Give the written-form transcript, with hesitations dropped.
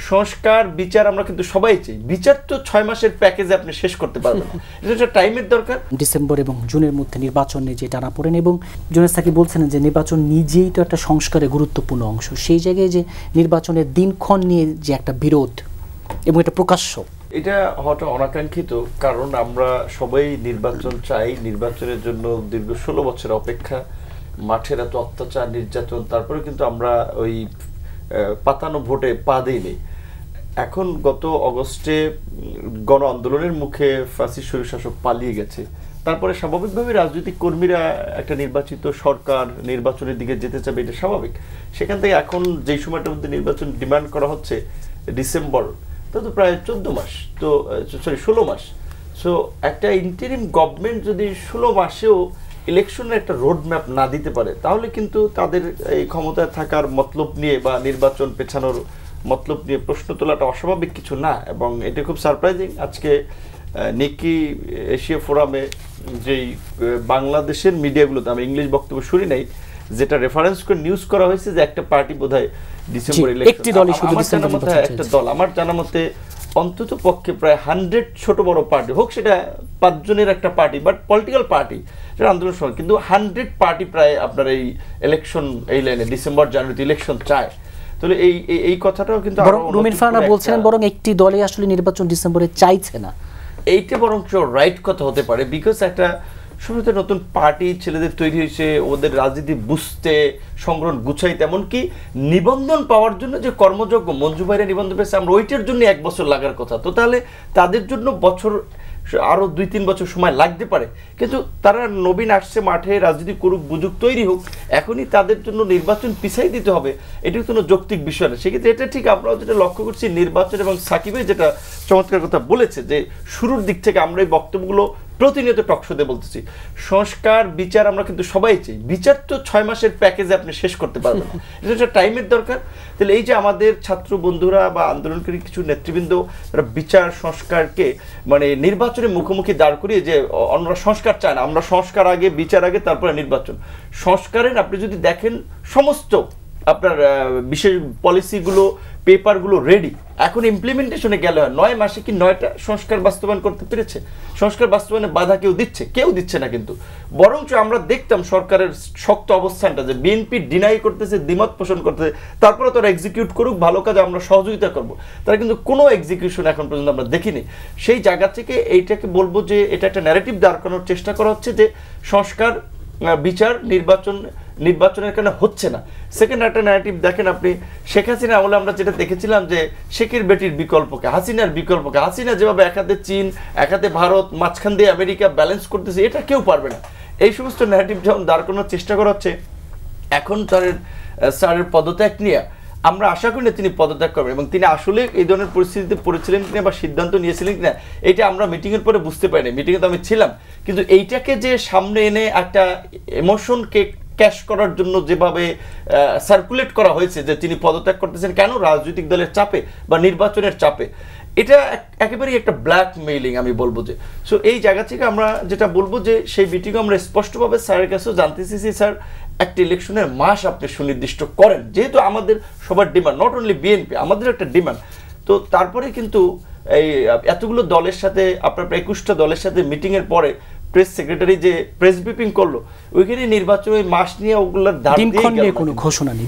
সংস্কার বিচার আমরা কিন্তু সবাই চাই। বিচার তো 6 মাসের প্যাকেজে আপনি শেষ করতে পারবেন না, এটা টাইমের দরকার। ডিসেম্বর এবং জুনের মধ্যে নির্বাচন নিয়ে যে টানাপোড়েন, এবং জুনেস সাকিব বলছেন যে নির্বাচন নিজেই তো একটা সংস্কারের গুরুত্বপূর্ণ অংশ, সেই জায়গায় যে নির্বাচনের দিনক্ষণ নিয়ে যে একটা বিরোধ এবং এটা প্রকাশ্য, এটা হয়তো অনাকাঙ্ক্ষিত, কারণ আমরা সবাই নির্বাচন চাই। নির্বাচনের জন্য দীর্ঘ 16 বছর অপেক্ষা, মাঠের এত অত্যাচার নির্যাতন, তারপরে কিন্তু আমরা ওই পাতানো ভোটে পা দিইনি। এখন গত অগস্টে গণ আন্দোলনের মুখে ফাঁসির স্বৈরশাসক পালিয়ে গেছে, তারপরে স্বাভাবিকভাবে রাজনৈতিক কর্মীরা একটা নির্বাচিত সরকার নির্বাচনের দিকে যেতে চাবে, এটা স্বাভাবিক। সেখান থেকে এখন যেই সময়টার মধ্যে নির্বাচন ডিমান্ড করা হচ্ছে ডিসেম্বর, তা তো প্রায় 14 মাস, তো 16 মাস। সো একটা ইন্টারিম গভর্নমেন্ট যদি 16 মাসেও ইলেকশনের একটা রোড ম্যাপ না দিতে পারে, তাহলে কিন্তু তাদের এই ক্ষমতায় থাকার মতলব নিয়ে বা নির্বাচন পেছানোর মতলব নিয়ে প্রশ্ন তোলাটা অস্বাভাবিক কিছু না। এবং এটা খুব সারপ্রাইজিং, আজকে নিকি এশিয়া ফোরামে যেই বাংলাদেশের মিডিয়াগুলোতে, আমি ইংলিশ বক্তব্য শুনি নাই, যেটা রেফারেন্স করে নিউজ করা হয়েছে যে একটা পার্টি বোধহয় ডিসেম্বর একটা দল, আমার জানা মতে অন্তত পক্ষে প্রায় 100 ছোট বড় পার্টি হোক, সেটা 5 জনের একটা পার্টি, বাট পলিটিক্যাল পার্টি, সেটা আন্দোলন সময় কিন্তু 100 পার্টি প্রায় আপনার এই ইলেকশন, এই লাইনে ডিসেম্বর জানুয়ারিতে ইলেকশন চায়। তাহলে এই কথাটাও কিন্তু রুমিন ফারহানা বলছিলেন বরং একটি দলে আসলে নির্বাচন ডিসেম্বরে চাইছে না। এইটা বরং রাইট কথা হতে পারে, বিকজ একটা শুরুতে নতুন পার্টি ছেলেদের তৈরি হয়েছে, ওদের রাজনীতি বুঝতে, সংগ্রহ গুছাইতে, এমনকি নিবন্ধন পাওয়ার জন্য যে কর্মযোগ্য মঞ্জু ভাইরা নিবন্ধন পেয়েছে, আমরা ওইটার জন্য 1 বছর লাগার কথা। তো তাহলে তাদের জন্য বছর আরো 2-3 বছর সময় লাগতে পারে, কিন্তু তারা নবীন আসছে, মাঠে রাজনীতি করুক, বুঝুক, তৈরি হোক, এখনই তাদের জন্য নির্বাচন পিছাই দিতে হবে, এটা কোনো যৌক্তিক বিষয় না। সেক্ষেত্রে এটা ঠিক আমরা যেটা লক্ষ্য করছি নির্বাচন, এবং সাকিবে যেটা চমৎকার কথা বলেছে যে শুরুর দিক থেকে আমরা এই বক্তব্যগুলো প্রতিনিয়ত টকশোতে বলতেছি, সংস্কার বিচার আমরা কিন্তু সবাই চাই। বিচার তো 6 মাসের প্যাকেজে আপনি শেষ করতে পারবেন না, এটা টাইমের দরকার। তাহলে এই যে আমাদের ছাত্র বন্ধুরা বা আন্দোলনকারী কিছু নেতৃবৃন্দ, তারা বিচার সংস্কারকে মানে নির্বাচনের মুখোমুখি দাঁড় করিয়ে যে অন্যরা সংস্কার চায় না, আমরা সংস্কার আগে, বিচার আগে, তারপরে নির্বাচন। সংস্কারের আপনি যদি দেখেন সমস্ত আপনার বিশেষ পলিসিগুলো, পেপারগুলো রেডি, এখন ইমপ্লিমেন্টেশনে গেলে হয় 9 মাসে কি 9টা সংস্কার বাস্তবায়ন করতে পেরেছে? সংস্কার বাস্তবায়নে বাধা কেউ দিচ্ছে না, কিন্তু বরঞ্চ আমরা দেখতাম সরকারের শক্ত অবস্থানটা যে বিএনপি ডিনাই করতেছে, দ্বিমত পোষণ করতেছে, তারপরে তারা এক্সিকিউট করুক, ভালো কাজে আমরা সহযোগিতা করব, তারা কিন্তু কোনো এক্সিকিউশন এখন পর্যন্ত আমরা দেখিনি। সেই জায়গা থেকে এইটাকে বলবো যে এটা একটা ন্যারেটিভ দাঁড় করানোর চেষ্টা করা হচ্ছে যে সংস্কার, বিচার, নির্বাচনের কারণে হচ্ছে না। সেকেন্ড একটা ন্যারেটিভ দেখেন আপনি, শেখ হাসিনা আমলে আমরা যেটা দেখেছিলাম যে শেখের বেটির বিকল্পকে, হাসিনার বিকল্পকে, হাসিনা যেভাবে এক হাতে চীন, এক হাতে ভারত, মাঝখান দিয়ে আমেরিকা ব্যালেন্স করতেছে, এটা কেউ পারবে না। এই সমস্ত ন্যারেটিভ যখন দাঁড় করানোর চেষ্টা করা হচ্ছে, এখন স্যারের পদত্যাগ নিয়ে আমরা আশা করি না তিনি পদত্যাগ করবেন, এবং তিনি আসলে এই ধরনের পরিস্থিতিতে পড়েছিলেন কিনা বা সিদ্ধান্ত নিয়েছিলেন কিনা এটা আমরা মিটিংয়ের পরে বুঝতে পারিনি। মিটিংয়ে তো আমি ছিলাম, কিন্তু এইটাকে যে সামনে এনে একটা এমোশনকে ক্যাশ করার জন্য যেভাবে সার্কুলেট করা হয়েছে যে তিনি পদত্যাগ করতেছেন কেন, রাজনৈতিক দলের চাপে বা নির্বাচনের চাপে, এটা একেবারেই একটা ব্ল্যাকমেইলিং আমি বলবো যে। সো এই জায়গা থেকে আমরা যেটা বলবো যে সেই মিটিংয়ে আমরা স্পষ্টভাবে স্যারের কাছেও জানতে চেয়েছি, স্যার একটা ইলেকশনের মাস আপনি সুনির্দিষ্ট করেন, যেহেতু আমাদের সবার ডিমান্ড, নট অনলি বিএনপি, আমাদের একটা ডিমান্ড। তো তারপরে কিন্তু এই এতগুলো দলের সাথে, আপনার 21টা দলের সাথে মিটিংয়ের পরে প্রেস সেক্রেটারি যে প্রেস ব্রিফিং করলো, ওইখানে নির্বাচন ওই মাস নিয়ে ওগুলোর দাঁড়িয়ে কোনো ঘোষণা নেই।